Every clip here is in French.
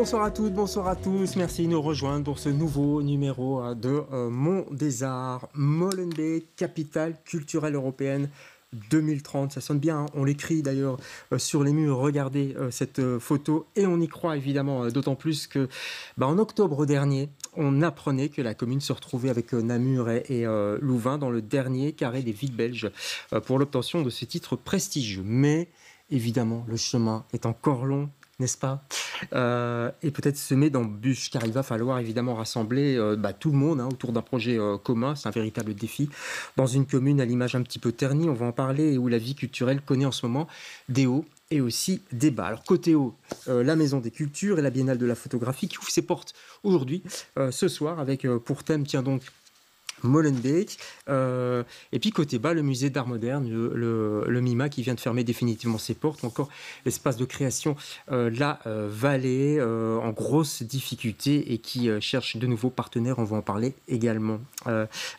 Bonsoir à toutes, bonsoir à tous. Merci de nous rejoindre pour ce nouveau numéro de Mont des Arts, Molenbeek, capitale culturelle européenne 2030. Ça sonne bien, hein. On l'écrit d'ailleurs sur les murs. Regardez cette photo et on y croit évidemment, d'autant plus que en octobre dernier, on apprenait que la commune se retrouvait avec Namur et Louvain dans le dernier carré des villes belges pour l'obtention de ce titre prestigieux. Mais évidemment, le chemin est encore long, n'est-ce pas, et peut-être semé d'embûches, car il va falloir évidemment rassembler tout le monde autour d'un projet commun. C'est un véritable défi dans une commune à l'image un petit peu ternie, on va en parler, et où la vie culturelle connaît en ce moment des hauts et aussi des bas. Alors côté haut, la Maison des Cultures et la Biennale de la photographie qui ouvre ses portes aujourd'hui, ce soir, avec pour thème, tiens donc, Molenbeek, et puis côté bas, le musée d'art moderne, le MIMA qui vient de fermer définitivement ses portes, ou encore l'espace de création La Vallée, en grosse difficulté et qui cherche de nouveaux partenaires, on va en parler également.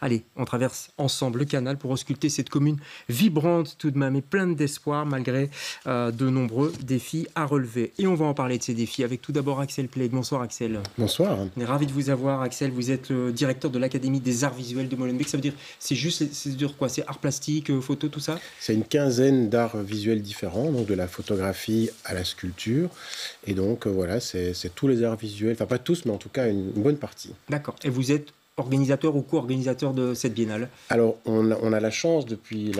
Allez, on traverse ensemble le canal pour ausculter cette commune vibrante tout de même et pleine d'espoir malgré de nombreux défis à relever. Et on va en parler de ces défis avec tout d'abord Axel Pleig. Bonsoir Axel. Bonsoir. On est ravi de vous avoir Axel, vous êtes le directeur de l'Académie des Arts Visuels de Molenbeek. Ça veut dire, c'est quoi? C'est art plastique, photo, tout ça? C'est une quinzaine d'arts visuels différents, donc de la photographie à la sculpture. Et donc voilà, c'est tous les arts visuels, enfin pas tous, mais en tout cas une bonne partie. D'accord. Et vous êtes organisateur ou co-organisateur de cette biennale? Alors, on a la chance depuis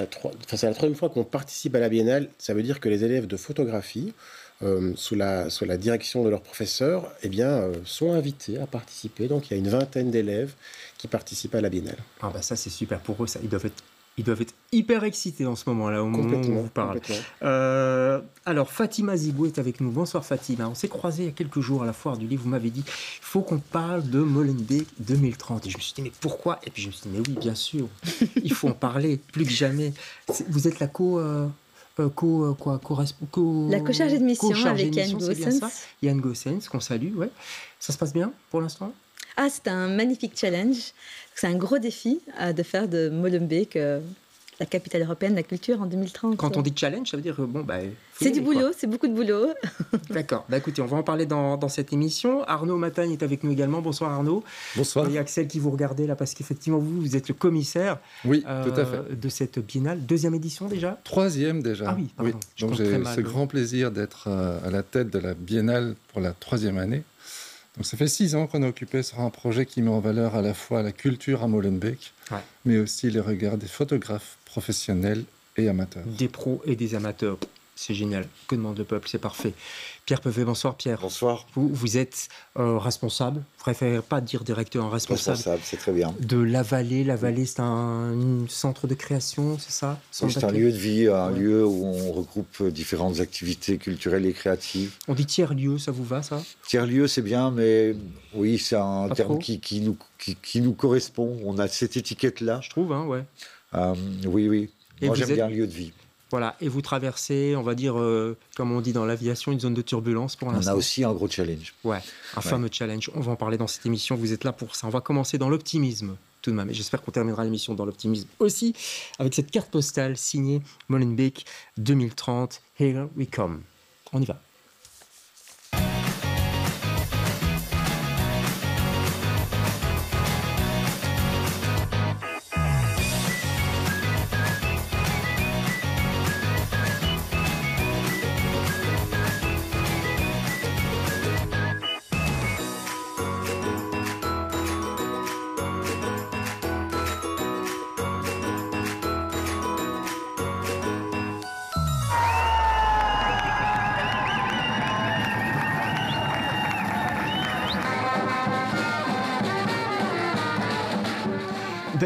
c'est la troisième fois qu'on participe à la biennale. Ça veut dire que les élèves de photographie, sous la direction de leurs professeurs, sont invités à participer. Donc il y a une vingtaine d'élèves qui participent à la biennale. Ah ça c'est super pour eux, ça. Ils doivent être hyper excités en ce moment-là, au moment où on vous parle. Alors, Fatima Zibou est avec nous. Bonsoir Fatima. On s'est croisés il y a quelques jours à la foire du livre. Vous m'avez dit, il faut qu'on parle de Molenbeek 2030. Et je me suis dit, mais pourquoi? Et puis je me suis dit, mais oui, bien sûr, il faut en parler, plus que jamais. Vous êtes la la co-chargée de mission avec Yann Goossens. Yann Goossens, qu'on salue, ouais. Ça se passe bien pour l'instant? C'est un magnifique challenge. C'est un gros défi de faire de Molenbeek la capitale européenne de la culture en 2030. Quand on dit challenge, ça veut dire c'est du boulot, c'est beaucoup de boulot. D'accord. Écoutez, on va en parler dans cette émission. Arnaud Matagne est avec nous également. Bonsoir Arnaud. Bonsoir. Il y a Axel qui vous regardez là parce qu'effectivement vous êtes le commissaire. Oui, tout à fait. De cette biennale. Deuxième édition déjà? Troisième déjà. Ah oui, pardon. Oui. Donc j'ai ce grand plaisir d'être à la tête de la biennale pour la troisième année. Donc ça fait 6 ans qu'on est occupé sur un projet qui met en valeur à la fois la culture à Molenbeek, mais aussi les regards des photographes professionnels et amateurs. Des pros et des amateurs. C'est génial. Que demande le peuple? C'est parfait. Pierre Pevet, bonsoir Pierre. Bonsoir. Vous êtes responsable, vous préférez pas dire directeur, responsable, c'est très bien. De La Vallée. La Vallée, c'est un centre de création, c'est ça? C'est un lieu de vie, un lieu où on regroupe différentes activités culturelles et créatives. On dit tiers-lieu, ça vous va ça? Tiers-lieu, c'est bien, mais oui, c'est un terme qui nous correspond. On a cette étiquette-là. Je trouve, ouais. Oui. Et moi, j'aime bien lieu de vie. Voilà, et vous traversez, on va dire, comme on dit dans l'aviation, une zone de turbulence pour l'instant. On a aussi un gros challenge. Ouais, fameux challenge. On va en parler dans cette émission, vous êtes là pour ça. On va commencer dans l'optimisme, tout de même. Et j'espère qu'on terminera l'émission dans l'optimisme aussi, avec cette carte postale signée Molenbeek 2030. Here we come. On y va.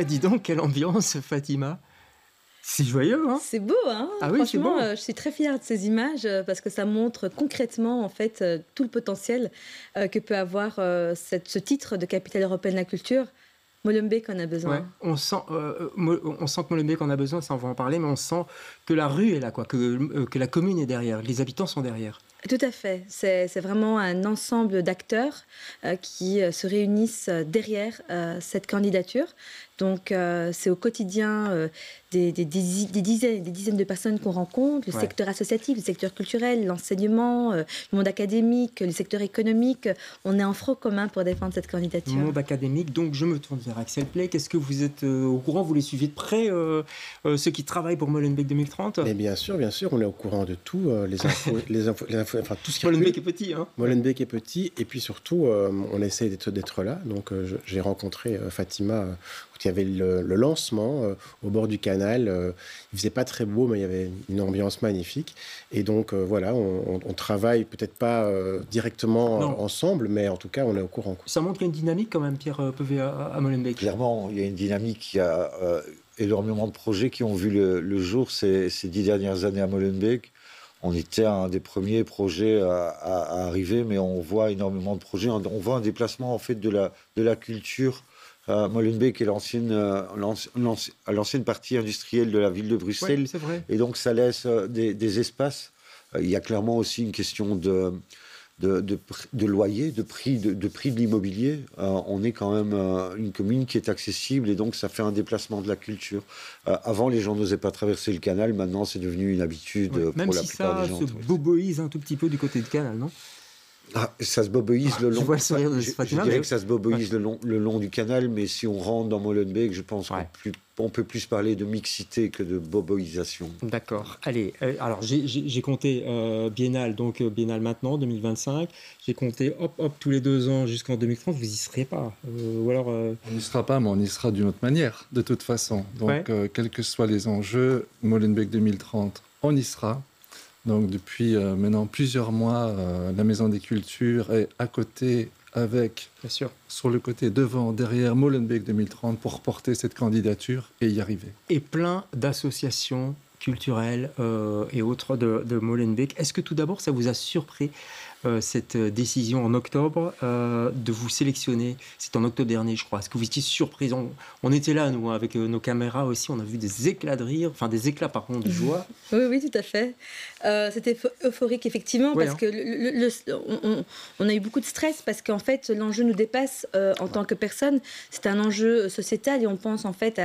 Dis donc, quelle ambiance, Fatima. C'est joyeux, hein? C'est beau, hein? Ah oui, franchement, c'est beau. Je suis très fière de ces images parce que ça montre concrètement, en fait, tout le potentiel que peut avoir ce titre de capitale européenne de la culture. Molenbeek en a besoin. Ouais, on sent que Molenbeek en a besoin, ça on va en parler, mais on sent que la rue est là, que la commune est derrière, les habitants sont derrière. Tout à fait. C'est vraiment un ensemble d'acteurs qui se réunissent derrière cette candidature. Donc, c'est au quotidien des dizaines de personnes qu'on rencontre, le secteur associatif, le secteur culturel, l'enseignement, le monde académique, le secteur économique. On est en front commun pour défendre cette candidature. Monde académique, donc je me tourne vers Axel Plek. Est-ce que vous êtes au courant, vous les suivez de près, ceux qui travaillent pour Molenbeek 2030 ? Mais bien sûr, on est au courant de tout, les infos, enfin tout ce qui Molenbeek est petit, hein. Molenbeek est petit, et puis surtout, on essaie d'être là. Donc, j'ai rencontré Fatima. Il y avait le lancement au bord du canal. Il faisait pas très beau, mais il y avait une ambiance magnifique. Et donc, voilà, on travaille peut-être pas directement ensemble, mais en tout cas, on est au courant. Ça montre qu'il y a une dynamique quand même, Pierre Pevet, à Molenbeek. Clairement, il y a une dynamique. Il y a énormément de projets qui ont vu le jour ces 10 dernières années à Molenbeek. On était un des premiers projets à arriver, mais on voit énormément de projets. On voit un déplacement en fait de la culture. Molenbeek est l'ancienne partie industrielle de la ville de Bruxelles. Oui, c'est vrai. Et donc, ça laisse des espaces. Il y a clairement aussi une question de loyer, de prix de l'immobilier. On est quand même une commune qui est accessible et donc ça fait un déplacement de la culture. Avant, les gens n'osaient pas traverser le canal. Maintenant, c'est devenu une habitude pour la plupart des gens. Même si ça se boboise un tout petit peu du côté du canal, non ? Ça se boboise le long. Je vois le sourire de Fatima. Je dirais que ça se boboise le long du canal, mais si on rentre dans Molenbeek, je pense qu'on peut plus parler de mixité que de boboisation. D'accord. Allez, alors j'ai compté biennale, donc biennale maintenant, 2025. J'ai compté hop, tous les 2 ans jusqu'en 2030. Vous y serez pas ou alors On n'y sera pas, mais on y sera d'une autre manière, de toute façon. Donc, quels que soient les enjeux, Molenbeek 2030, on y sera. Donc depuis maintenant plusieurs mois, la Maison des Cultures est à côté avec, bien sûr, sur le côté devant, derrière Molenbeek 2030 pour porter cette candidature et y arriver. Et plein d'associations culturelles et autres de Molenbeek. Est-ce que tout d'abord ça vous a surpris cette décision en octobre de vous sélectionner? C'est en octobre dernier, je crois. Est-ce que vous étiez surprise? On était là, nous, avec nos caméras aussi. On a vu des éclats de rire, enfin des éclats, par contre, de joie. Oui, tout à fait. C'était euphorique, effectivement, parce que on a eu beaucoup de stress, parce qu'en fait, l'enjeu nous dépasse en tant que personne. C'est un enjeu sociétal et on pense en fait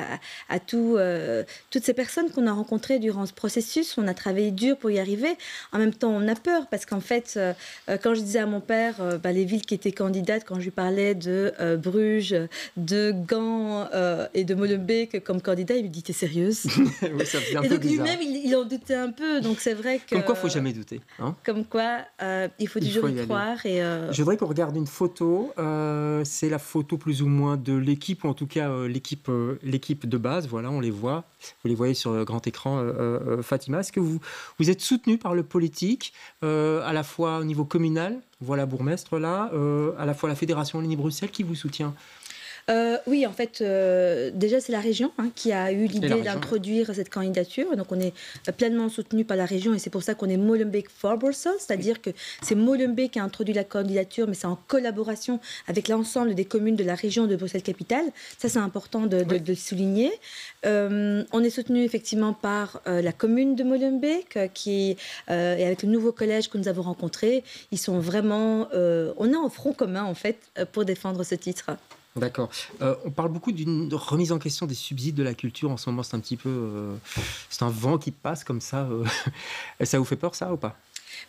à toutes ces personnes qu'on a rencontrées durant ce processus. On a travaillé dur pour y arriver. En même temps, on a peur, parce qu'en fait, quand je disais à mon père les villes qui étaient candidates, quand je lui parlais de Bruges, de Gand et de Molenbeek comme candidat, il me dit « T'es sérieuse ?» Oui, ça faisait un Et peu donc bizarre. lui-même, il en doutait un peu. Donc c'est vrai que... Comme quoi, il ne faut jamais douter. Hein, comme quoi, il faut toujours y croire. Je voudrais qu'on regarde une photo. C'est la photo plus ou moins de l'équipe, ou en tout cas l'équipe de base. Voilà, on les voit. Vous les voyez sur le grand écran. Fatima, est-ce que vous êtes soutenu par le politique, à la fois au niveau communal, voilà bourgmestre là, à la fois la Fédération Wallonie-Bruxelles qui vous soutient? Oui, en fait, déjà c'est la région qui a eu l'idée d'introduire cette candidature. Donc on est pleinement soutenu par la région et c'est pour ça qu'on est Molenbeek for Brussels, c'est-à-dire que c'est Molenbeek qui a introduit la candidature, mais c'est en collaboration avec l'ensemble des communes de la région de Bruxelles-Capitale. Ça, c'est important de souligner. On est soutenu effectivement par la commune de Molenbeek et avec le nouveau collège que nous avons rencontré. Ils sont vraiment... on est en front commun, en fait, pour défendre ce titre. D'accord. On parle beaucoup d'une remise en question des subsides de la culture en ce moment. C'est un petit peu... c'est un vent qui passe comme ça. Ça vous fait peur, ça, ou pas?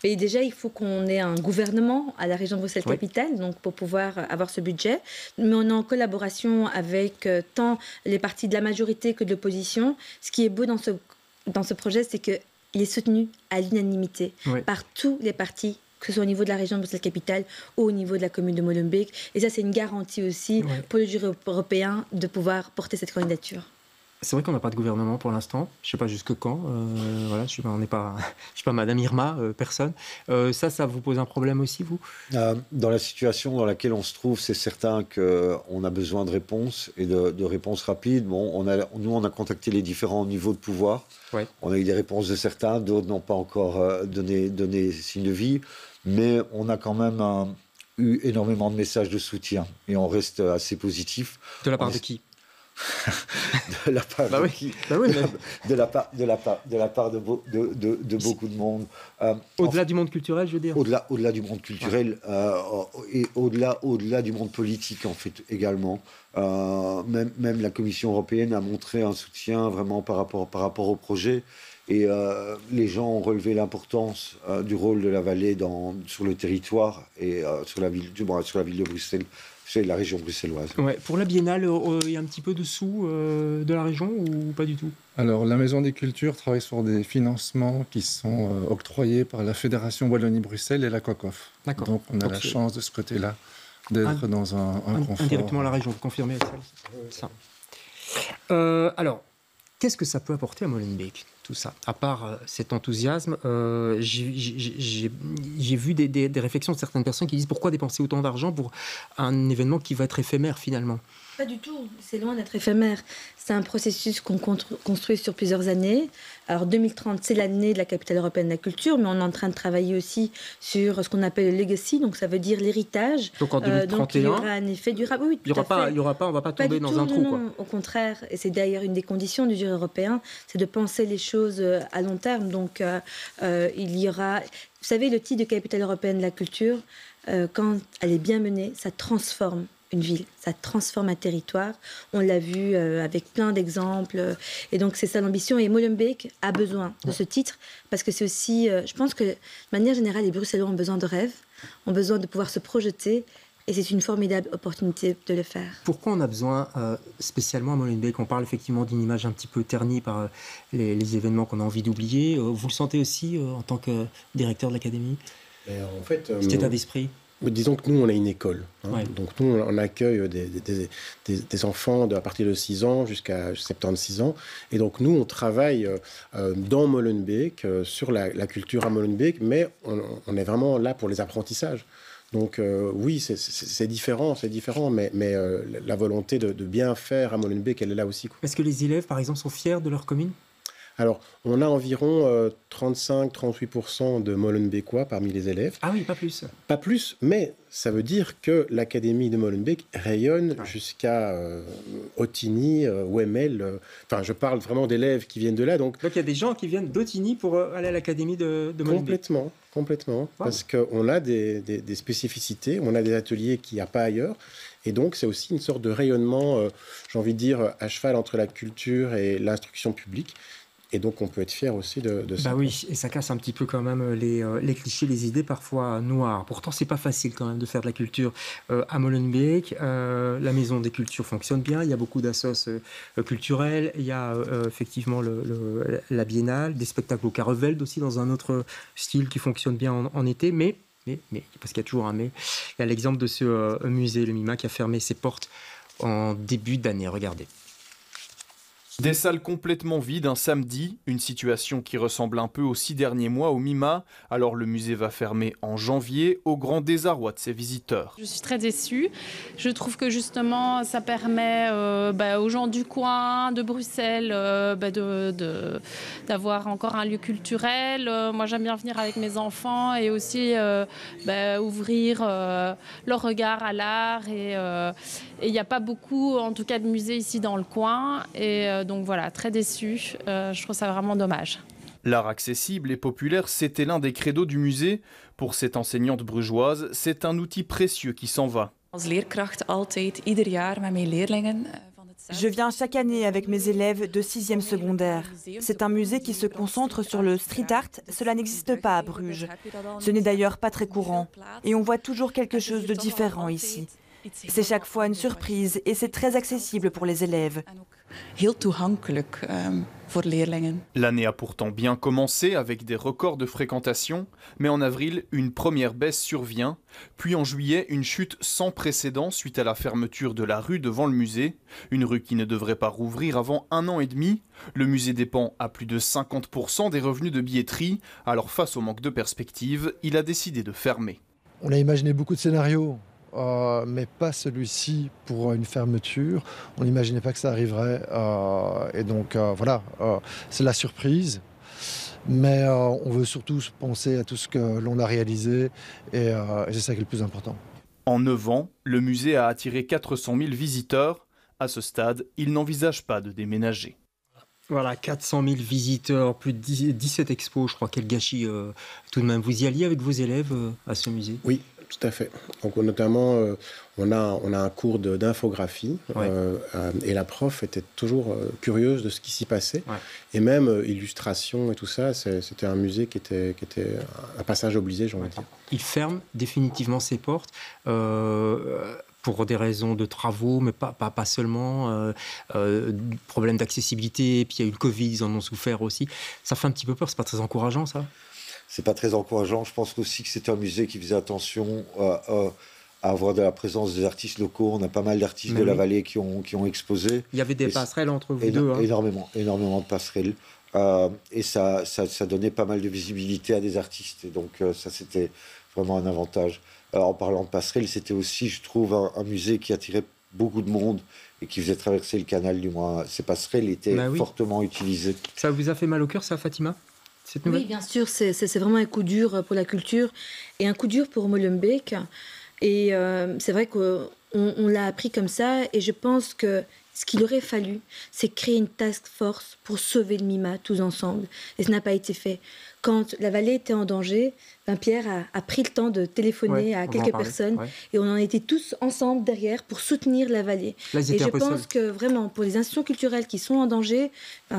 Mais déjà, il faut qu'on ait un gouvernement à la région de Bruxelles-Capitale, donc pour pouvoir avoir ce budget. Mais on est en collaboration avec tant les partis de la majorité que de l'opposition. Ce qui est beau dans ce projet, c'est qu'il est soutenu à l'unanimité par tous les partis, que ce soit au niveau de la région de Bruxelles-Capitale ou au niveau de la commune de Molenbeek. Et ça, c'est une garantie aussi pour le jury européen de pouvoir porter cette candidature. C'est vrai qu'on n'a pas de gouvernement pour l'instant. Je ne sais pas jusque quand. Voilà, je ne suis pas Madame Irma, personne. Ça vous pose un problème aussi, vous? Dans la situation dans laquelle on se trouve, c'est certain qu'on a besoin de réponses et de réponses rapides. Bon, nous, on a contacté les différents niveaux de pouvoir. Ouais. On a eu des réponses de certains, d'autres n'ont pas encore donné signe de vie. Mais on a quand même eu énormément de messages de soutien et on reste assez positif. De la part de qui? de la part bah de oui. qui Bah oui, mais... de la part de beaucoup de monde. Au-delà du monde culturel, je veux dire. Au-delà du monde culturel et au-delà du monde politique, en fait, également. Même la Commission européenne a montré un soutien vraiment par rapport au projet. Et les gens ont relevé l'importance du rôle de la vallée sur le territoire et sur la ville de Bruxelles. C'est la région bruxelloise. Ouais. Pour la Biennale, il y a un petit peu de sous de la région ou pas du tout? Alors, la Maison des Cultures travaille sur des financements qui sont octroyés par la Fédération Wallonie-Bruxelles et la COCOF. D'accord. Donc, on a la chance de ce côté-là d'être dans un confort. Indirectement à la région, vous confirmez, Axel? Alors, qu'est-ce que ça peut apporter à Molenbeek, tout ça? À part cet enthousiasme, j'ai vu des réflexions de certaines personnes qui disent pourquoi dépenser autant d'argent pour un événement qui va être éphémère finalement? Pas du tout, c'est loin d'être éphémère. C'est un processus qu'on construit sur plusieurs années. Alors 2030, c'est l'année de la capitale européenne de la culture, mais on est en train de travailler aussi sur ce qu'on appelle le legacy, donc ça veut dire l'héritage. Donc en 2031, donc il y aura un effet durable. Oui, il y aura pas, on va pas tomber dans un trou. Non, au contraire, et c'est d'ailleurs une des conditions du jury européen, c'est de penser les choses à long terme. Donc il y aura, vous savez, le titre de capitale européenne de la culture, quand elle est bien menée, ça transforme une ville, ça transforme un territoire. On l'a vu avec plein d'exemples. Et donc, c'est ça l'ambition. Et Molenbeek a besoin de ce titre parce que c'est aussi... je pense que, de manière générale, les Bruxellois ont besoin de rêves, ont besoin de pouvoir se projeter. Et c'est une formidable opportunité de le faire. Pourquoi on a besoin spécialement à Molenbeek? On parle effectivement d'une image un petit peu ternie par les événements qu'on a envie d'oublier. Vous le sentez aussi en tant que directeur de l'Académie? En fait, cet état d'esprit? Disons que nous, on a une école. Ouais. Donc nous, on accueille des enfants à partir de 6 ans jusqu'à 76 ans. Et donc nous, on travaille dans Molenbeek, sur la culture à Molenbeek, mais on est vraiment là pour les apprentissages. Donc oui, c'est différent, mais la volonté de bien faire à Molenbeek, elle est là aussi. Est-ce que les élèves, par exemple, sont fiers de leur commune? Alors, on a environ 35-38% de Molenbeekois parmi les élèves. Ah oui, pas plus. Pas plus, mais ça veut dire que l'Académie de Molenbeek rayonne jusqu'à Otigny, Wemmel. Enfin, je parle vraiment d'élèves qui viennent de là. Donc il y a des gens qui viennent d'Otigny pour aller à l'Académie de Molenbeek. Complètement. Wow. Parce qu'on a des spécificités, on a des ateliers qu'il n'y a pas ailleurs. Et donc, c'est aussi une sorte de rayonnement, j'ai envie de dire, à cheval entre la culture et l'instruction publique. Et donc, on peut être fier aussi de ça. Bah oui, et ça casse un petit peu quand même les clichés, les idées parfois noires. Pourtant, c'est pas facile quand même de faire de la culture à Molenbeek. La Maison des Cultures fonctionne bien. Il y a beaucoup d'assos culturels. Il y a effectivement la Biennale, des spectacles au Carreveld aussi dans un autre style qui fonctionne bien en été. Mais, parce qu'il y a toujours un mais, il y a l'exemple de ce musée, le MIMA, qui a fermé ses portes en début d'année. Regardez. Des salles complètement vides un samedi, une situation qui ressemble un peu aux 6 derniers mois au MIMA. Alors le musée va fermer en janvier, au grand désarroi de ses visiteurs. Je suis très déçue. Je trouve que justement ça permet aux gens du coin, de Bruxelles, d'avoir encore un lieu culturel. Moi j'aime bien venir avec mes enfants et aussi ouvrir leur regard à l'art. Et il n'y a pas beaucoup en tout cas de musées ici dans le coin. Et donc voilà, très déçue. Je trouve ça vraiment dommage. L'art accessible et populaire, c'était l'un des credos du musée. Pour cette enseignante brugeoise, c'est un outil précieux qui s'en va. Je viens chaque année avec mes élèves de 6e secondaire. C'est un musée qui se concentre sur le street art. Cela n'existe pas à Bruges. Ce n'est d'ailleurs pas très courant. Et on voit toujours quelque chose de différent ici. C'est chaque fois une surprise et c'est très accessible pour les élèves. L'année a pourtant bien commencé avec des records de fréquentation, mais en avril, une première baisse survient, puis en juillet, une chute sans précédent suite à la fermeture de la rue devant le musée, une rue qui ne devrait pas rouvrir avant 1 an et demi. Le musée dépend à plus de 50% des revenus de billetterie, alors face au manque de perspective, il a décidé de fermer. On a imaginé beaucoup de scénarios. Mais pas celui-ci pour une fermeture. On n'imaginait pas que ça arriverait. Et donc, voilà, c'est la surprise. Mais on veut surtout penser à tout ce que l'on a réalisé. Et c'est ça qui est le plus important. En 9 ans, le musée a attiré 400 000 visiteurs. À ce stade, il n'envisage pas de déménager. Voilà, 400 000 visiteurs, plus de 17 expos, je crois, quel gâchis tout de même. Vous y alliez avec vos élèves à ce musée? Oui, tout à fait. Donc notamment, on a un cours d'infographie et la prof était toujours curieuse de ce qui s'y passait. Ouais. Et même illustration et tout ça, c'était un musée qui était un passage obligé, j'ai envie de dire. Il ferme définitivement ses portes. Pour des raisons de travaux, mais pas seulement, problème d'accessibilité, puis il y a eu le Covid, ils en ont souffert aussi. Ça fait un petit peu peur, c'est pas très encourageant, ça? C'est pas très encourageant. Je pense aussi que c'est un musée qui faisait attention à avoir de la présence des artistes locaux. On a pas mal d'artistes de la vallée qui ont exposé. Il y avait des passerelles entre vous deux. Hein. Énormément de passerelles. Et ça donnait pas mal de visibilité à des artistes. Et donc ça, c'était vraiment un avantage. Alors, en parlant de passerelles, c'était aussi, je trouve, un musée qui attirait beaucoup de monde et qui faisait traverser le canal du Mont. Ces passerelles étaient fortement utilisées. Ça vous a fait mal au cœur, ça, Fatima, cette nouvelle? Oui, bien sûr, c'est vraiment un coup dur pour la culture et un coup dur pour Molenbeek. Et c'est vrai qu'on l'a appris comme ça et je pense que ce qu'il aurait fallu, c'est créer une task force pour sauver le MIMA tous ensemble. Et ça n'a pas été fait. Quand la vallée était en danger, Pierre a pris le temps de téléphoner à quelques personnes et on en était tous ensemble derrière pour soutenir la vallée. Là, et je pense que vraiment, pour les institutions culturelles qui sont en danger,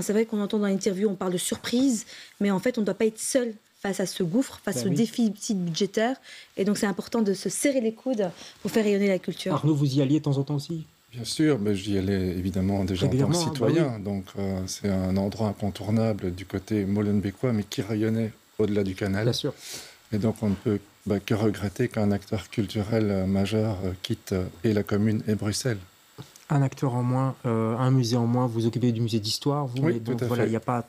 c'est vrai qu'on entend dans l'interview, on parle de surprise, mais en fait, on ne doit pas être seul face à ce gouffre, face au déficit budgétaire. Et donc, c'est important de se serrer les coudes pour faire rayonner la culture. Arnaud, vous y alliez de temps en temps aussi? Bien sûr, mais j'y allais évidemment déjà en tant que citoyen. Donc, c'est un endroit incontournable du côté molenbeekois, mais qui rayonnait au-delà du canal. Bien sûr. Et donc, on ne peut que regretter qu'un acteur culturel majeur quitte et la commune et Bruxelles. Un acteur en moins, un musée en moins. Vous occupez du musée d'histoire, vous. Oui, tout à fait. Il n'y a pas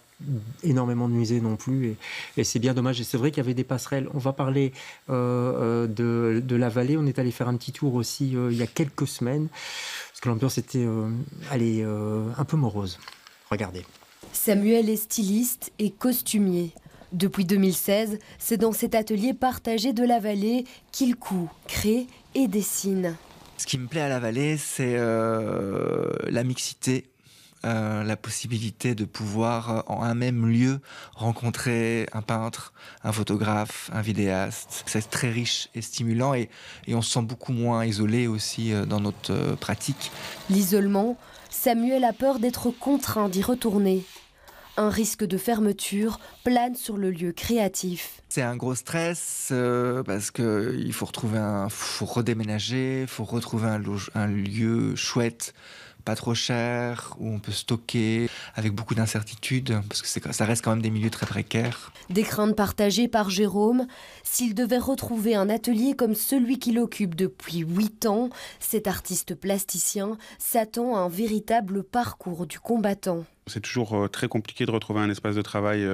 énormément de musées non plus. Et c'est bien dommage. Et c'est vrai qu'il y avait des passerelles. On va parler de la vallée. On est allé faire un petit tour aussi il y a quelques semaines. Parce que l'ambiance était un peu morose. Regardez. Samuel est styliste et costumier. Depuis 2016, c'est dans cet atelier partagé de la vallée qu'il coud, crée et dessine. Ce qui me plaît à la vallée, c'est la mixité, la possibilité de pouvoir en un même lieu rencontrer un peintre, un photographe, un vidéaste. C'est très riche et stimulant et on se sent beaucoup moins isolé aussi dans notre pratique. L'isolement, Samuel a peur d'être contraint d'y retourner. Un risque de fermeture plane sur le lieu créatif. C'est un gros stress parce qu'il faut redéménager, il faut retrouver un lieu chouette, pas trop cher, où on peut stocker, avec beaucoup d'incertitudes, parce que ça reste quand même des milieux très précaires. Des craintes partagées par Jérôme. S'il devait retrouver un atelier comme celui qu'il occupe depuis 8 ans, cet artiste plasticien s'attend à un véritable parcours du combattant. C'est toujours très compliqué de retrouver un espace de travail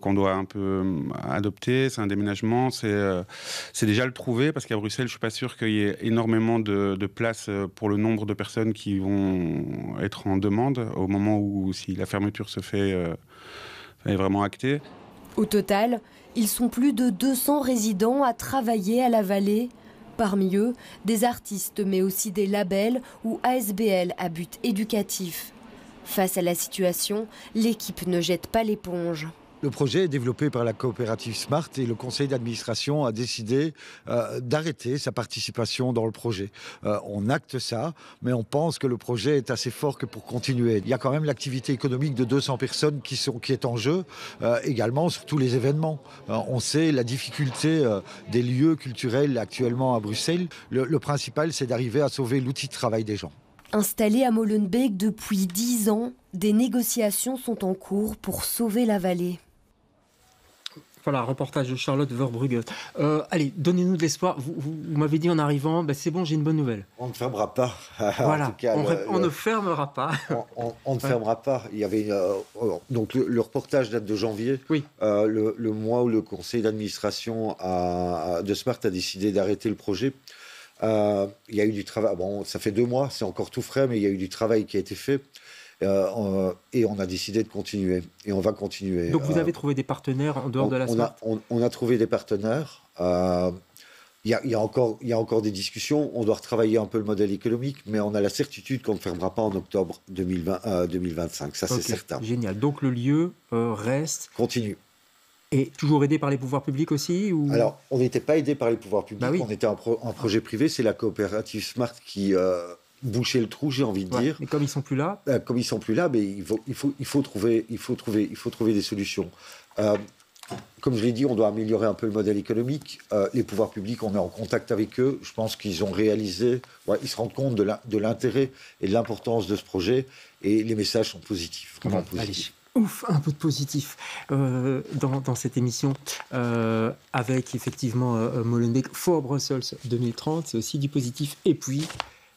qu'on doit un peu adopter. C'est un déménagement. C'est déjà le trouver parce qu'à Bruxelles, je ne suis pas sûr qu'il y ait énormément de place pour le nombre de personnes qui vont être en demande au moment où, si la fermeture se fait, est vraiment actée. Au total, ils sont plus de 200 résidents à travailler à la vallée. Parmi eux, des artistes, mais aussi des labels ou ASBL à but éducatif. Face à la situation, l'équipe ne jette pas l'éponge. Le projet est développé par la coopérative Smart et le conseil d'administration a décidé d'arrêter sa participation dans le projet. On acte ça, mais on pense que le projet est assez fort que pour continuer. Il y a quand même l'activité économique de 200 personnes qui est en jeu, également sur tous les événements. On sait la difficulté des lieux culturels actuellement à Bruxelles. Le principal, c'est d'arriver à sauver l'outil de travail des gens. Installé à Molenbeek depuis 10 ans, des négociations sont en cours pour sauver la vallée. Voilà, reportage de Charlotte Verbrugge. Allez, donnez-nous de l'espoir. Vous m'avez dit en arrivant, c'est bon, j'ai une bonne nouvelle. On ne fermera pas. Voilà, en tout cas, on ne fermera pas. On ne fermera pas. Il y avait donc le reportage date de janvier. Oui. Le mois où le conseil d'administration de Smart a décidé d'arrêter le projet. Il y a eu du travail. Bon, ça fait 2 mois, c'est encore tout frais, mais il y a eu du travail qui a été fait. Et on a décidé de continuer. Et on va continuer. Donc vous avez trouvé des partenaires en dehors de la Smart ? On a trouvé des partenaires. il y a encore des discussions. On doit retravailler un peu le modèle économique, mais on a la certitude qu'on ne fermera pas en octobre 2025. Ça, c'est certain. Génial. Donc le lieu reste... Continue. Et toujours aidé par les pouvoirs publics aussi ou... Alors, on n'était pas aidé par les pouvoirs publics, on était un projet privé. C'est la coopérative Smart qui bouchait le trou, j'ai envie de dire. Mais comme ils ne sont plus là mais il faut trouver des solutions. Comme je l'ai dit, on doit améliorer un peu le modèle économique. Les pouvoirs publics, on est en contact avec eux. Je pense qu'ils ont réalisé, ils se rendent compte de l'intérêt et de l'importance de ce projet. Et les messages sont positifs, vraiment positifs. Allez. Ouf, un peu de positif dans cette émission avec effectivement Molenbeek for Brussels 2030, c'est aussi du positif. Et puis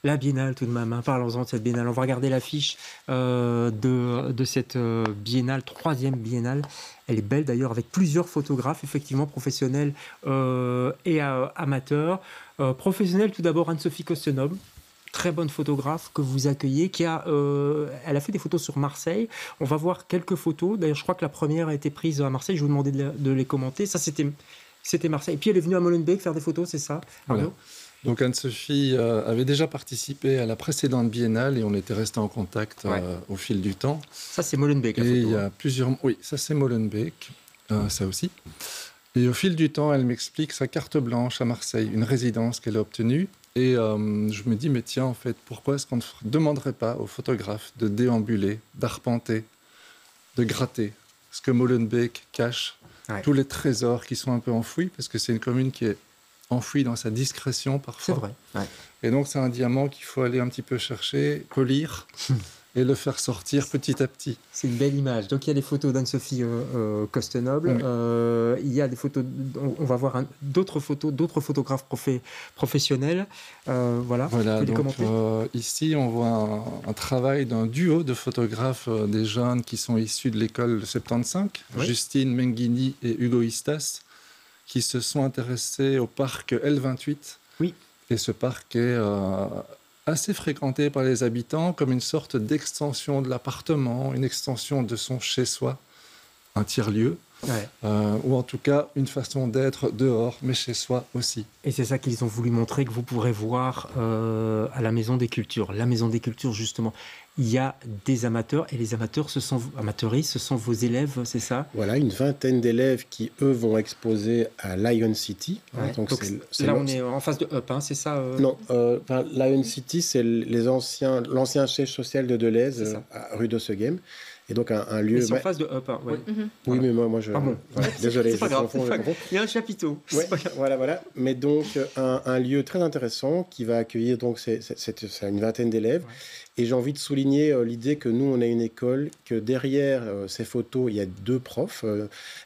la biennale tout de même, hein. Parlons-en de cette biennale. On va regarder l'affiche de cette biennale, 3e biennale. Elle est belle d'ailleurs avec plusieurs photographes effectivement professionnels et amateurs. Professionnels tout d'abord Anne-Sophie Kostenhomme. Très bonne photographe que vous accueillez, elle a fait des photos sur Marseille. On va voir quelques photos. D'ailleurs, je crois que la première a été prise à Marseille. Je vous demandais de les commenter. Ça, c'était Marseille. Et puis, elle est venue à Molenbeek faire des photos, c'est ça, Arnaud ? Voilà. Donc, Anne-Sophie avait déjà participé à la précédente biennale et on était resté en contact au fil du temps. Ça, c'est Molenbeek, la photo. Et il y a plusieurs... Oui, ça, c'est Molenbeek. Ça aussi. Et au fil du temps, elle m'explique sa carte blanche à Marseille, une résidence qu'elle a obtenue. Et je me dis, mais tiens, en fait, pourquoi est-ce qu'on ne demanderait pas aux photographes de déambuler, d'arpenter, de gratter ce que Molenbeek cache, tous les trésors qui sont un peu enfouis, parce que c'est une commune qui est enfouie dans sa discrétion parfois. C'est vrai. Ouais. Et donc, c'est un diamant qu'il faut aller un petit peu chercher, polir et le faire sortir petit à petit. C'est une belle image. Donc, il y a des photos d'Anne-Sophie Kostenhomme. Il y a des photos... On va voir d'autres photos, d'autres photographes professionnels. Voilà. Donc, ici, on voit un travail d'un duo de photographes, des jeunes qui sont issus de l'école 75, Justine Menghini et Hugo Istas, qui se sont intéressés au parc L28. Oui. Et ce parc est assez fréquenté par les habitants comme une sorte d'extension de l'appartement, une extension de son chez-soi, un tiers-lieu, ou en tout cas une façon d'être dehors, mais chez soi aussi. Et c'est ça qu'ils ont voulu montrer, que vous pourrez voir à la Maison des Cultures. La Maison des Cultures, justement, il y a des amateurs, et les amateurs, ce sont vos élèves, c'est ça ? Voilà, une vingtaine d'élèves qui, eux, vont exposer à Lion City. Donc là, on est en face de Up, hein, c'est ça Non, Lion City, c'est l'ancien siège social de Deleuze, à rue de Seghem. Et donc un lieu... Mais c'est en face de Up, hein, Oui, mais moi je... Désolé, c'est pas grave, il y a un chapiteau. Voilà. Mais donc un lieu très intéressant qui va accueillir donc une vingtaine d'élèves. Et j'ai envie de souligner l'idée que nous, on a une école, que derrière ces photos, il y a 2 profs,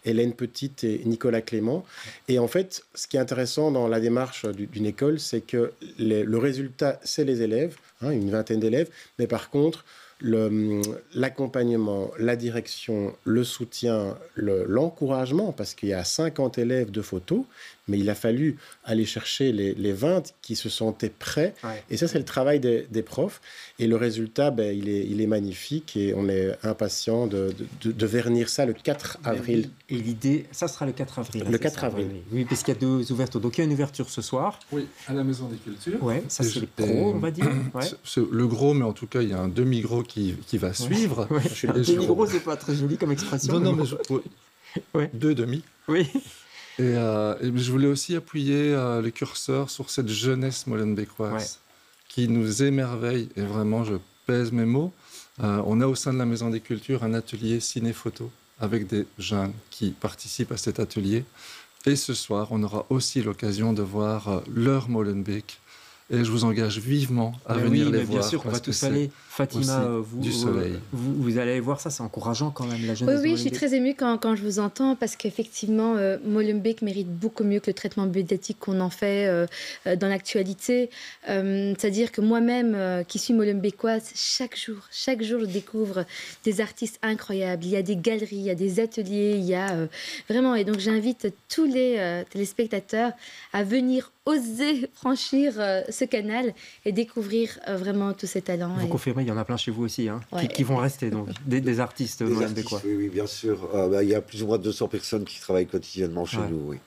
Hélène Petite et Nicolas Clément. Et en fait, ce qui est intéressant dans la démarche d'une école, c'est que le résultat, c'est les élèves, une vingtaine d'élèves, mais par contre, l'accompagnement, la direction, le soutien, l'encouragement, parce qu'il y a 50 élèves de photos, mais il a fallu aller chercher les 20 qui se sentaient prêts. Et ça, c'est le travail des profs. Et le résultat, il est magnifique et on est impatient de vernir ça le 4 avril. Et l'idée, ça sera le 4 avril. Le 4 avril. Oui, parce qu'il y a 2 ouvertures. Donc, il y a une ouverture ce soir. Oui, à la Maison des Cultures. Oui, ça, c'est le gros, on va dire. C'est le gros, mais en tout cas, il y a un demi-gros qui va suivre. Demi-gros, c'est pas très joli comme expression. Non, mais 2 demi. Oui. Et je voulais aussi appuyer le curseur sur cette jeunesse molenbeekoise qui nous émerveille. Et vraiment, je pèse mes mots. On a au sein de la Maison des Cultures un atelier ciné-photo avec des jeunes qui participent à cet atelier. Et ce soir, on aura aussi l'occasion de voir leur Molenbeek. Et je vous engage vivement à venir les voir. Bien sûr, on va tous aller. Fatima, vous allez voir ça, c'est encourageant quand même, la jeunesse. Oui, je suis très émue quand je vous entends, parce qu'effectivement, Molenbeek mérite beaucoup mieux que le traitement médiatique qu'on en fait dans l'actualité. C'est-à-dire que moi-même, qui suis molenbeekoise, chaque jour, je découvre des artistes incroyables. Il y a des galeries, il y a des ateliers, il y a vraiment... Et donc, j'invite tous les téléspectateurs à venir oser franchir ce canal et découvrir vraiment tous ces talents. Vous confirmez, il y en a plein chez vous aussi, qui vont rester, donc, des artistes molenbeekois. Oui, bien sûr. Il y a plus ou moins 200 personnes qui travaillent quotidiennement chez nous, oui.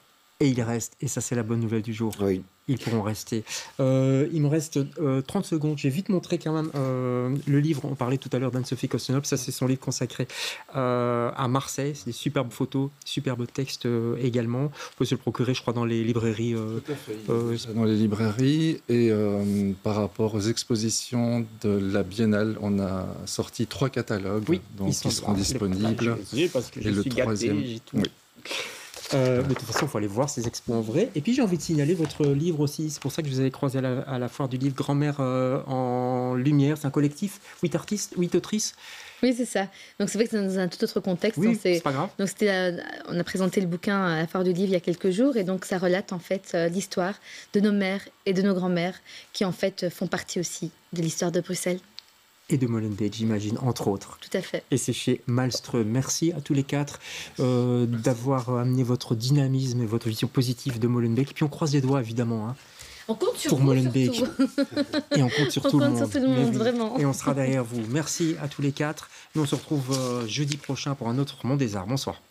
Et ils restent, et ça c'est la bonne nouvelle du jour. Oui. Ils pourront rester. Il me reste 30 secondes. J'ai vite montré quand même le livre. On parlait tout à l'heure d'Anne-Sophie Kostenop. Ça, c'est son livre consacré à Marseille. C'est des superbes photos, superbes textes également. On peut se le procurer, je crois, dans les librairies. Dans les librairies. Et par rapport aux expositions de la Biennale, on a sorti 3 catalogues. Donc, qui seront disponibles. Parce que et le troisième. Oui. De toute façon, il faut aller voir ces expos en vrai. Et puis, j'ai envie de signaler votre livre aussi. C'est pour ça que je vous avais croisé à la foire du livre Grand-mère en lumière. C'est un collectif, 8 artistes, 8 autrices. Oui, c'est ça. Donc, c'est vrai que c'est dans un tout autre contexte. Oui, c'est pas grave. Donc, on a présenté le bouquin à la foire du livre il y a quelques jours. Et donc, ça relate en fait l'histoire de nos mères et de nos grands-mères qui en fait font partie aussi de l'histoire de Bruxelles. Et de Molenbeek, j'imagine, entre autres. Tout à fait. Et c'est chez Malmström. Merci à tous les 4 d'avoir amené votre dynamisme et votre vision positive de Molenbeek. Et puis on croise les doigts, évidemment. Hein, on compte sur pour vous, Molenbeek. Et on compte sur tout le monde. Sur tout le monde, vraiment. Et on sera derrière vous. Merci à tous les 4. Nous, on se retrouve jeudi prochain pour un autre Monde des Arts. Bonsoir.